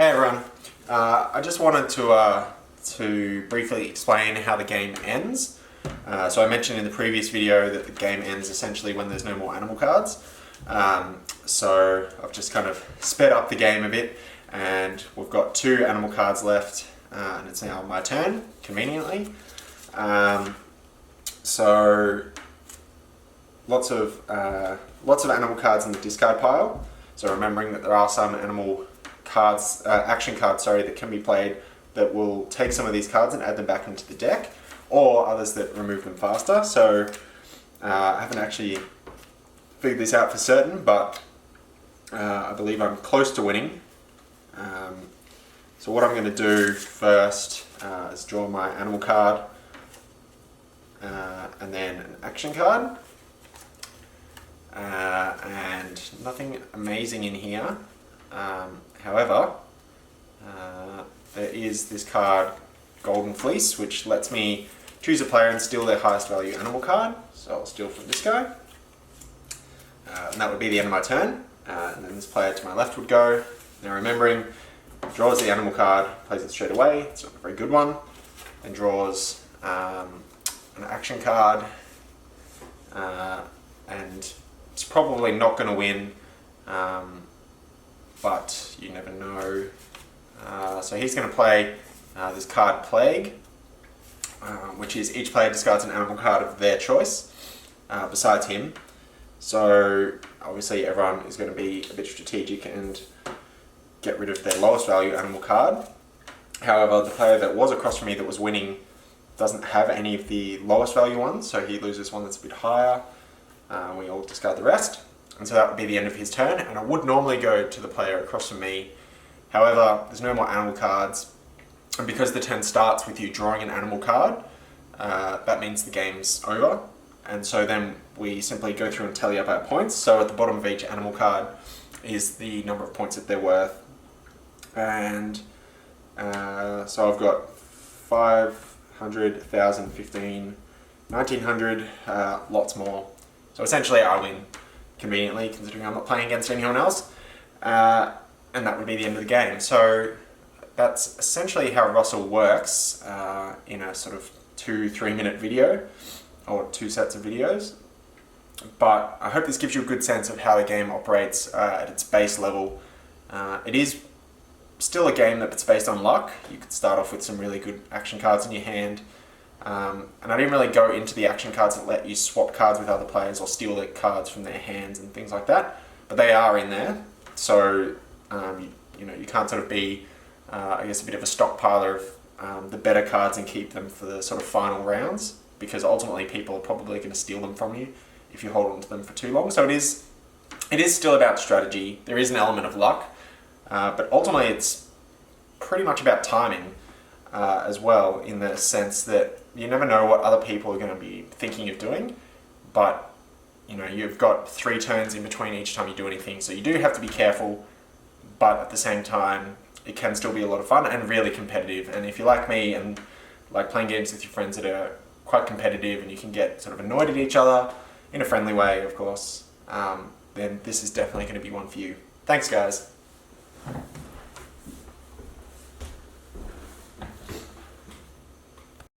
Hey everyone, I just wanted to briefly explain how the game ends. So I mentioned in the previous video that the game ends essentially when there's no more animal cards. So I've just kind of sped up the game a bit and we've got 2 animal cards left and it's now my turn, conveniently. So lots of animal cards in the discard pile. So remembering that there are some animal cards, action cards, that can be played that will take some of these cards and add them back into the deck, or others that remove them faster. So I haven't actually figured this out for certain, but I believe I'm close to winning. So what I'm going to do first is draw my animal card and then an action card. And nothing amazing in here. However, there is this card, Golden Fleece, which lets me choose a player and steal their highest value animal card. So I'll steal from this guy. And that would be the end of my turn. And then this player to my left would go. Now remembering, draws the animal card, plays it straight away. It's not a very good one. And draws an action card. And it's probably not going to win. But you never know. So he's going to play this card Plague, which is each player discards an animal card of their choice besides him. So obviously everyone is going to be a bit strategic and get rid of their lowest value animal card. However, the player that was across from me that was winning doesn't have any of the lowest value ones, so he loses one that's a bit higher. We all discard the rest. And so that would be the end of his turn, and I would normally go to the player across from me. However, there's no more animal cards, and because the turn starts with you drawing an animal card, that means the game's over. And so then we simply go through and tally up our points. So at the bottom of each animal card is the number of points that they're worth. And so I've got 500, 1,000, 15, 1,900, lots more. So essentially I win, conveniently, considering I'm not playing against anyone else, and that would be the end of the game. So that's essentially how Rustle works in a sort of 2-3 minute video, or 2 sets of videos. But I hope this gives you a good sense of how the game operates at its base level. It is still a game that's based on luck. You could start off with some really good action cards in your hand. And I didn't really go into the action cards that let you swap cards with other players or steal their cards from their hands and things like that, but they are in there. So you can't sort of be, I guess, a bit of a stockpiler of the better cards and keep them for the sort of final rounds, because ultimately people are probably going to steal them from you if you hold on to them for too long. So it is still about strategy. There is an element of luck, but ultimately it's pretty much about timing as well, in the sense that you never know what other people are going to be thinking of doing, but you've got 3 turns in between each time you do anything, so you do have to be careful, but at the same time it can still be a lot of fun and really competitive. And if you're like me and like playing games with your friends that are quite competitive and you can get sort of annoyed at each other in a friendly way, of course, then this is definitely going to be one for you. Thanks guys.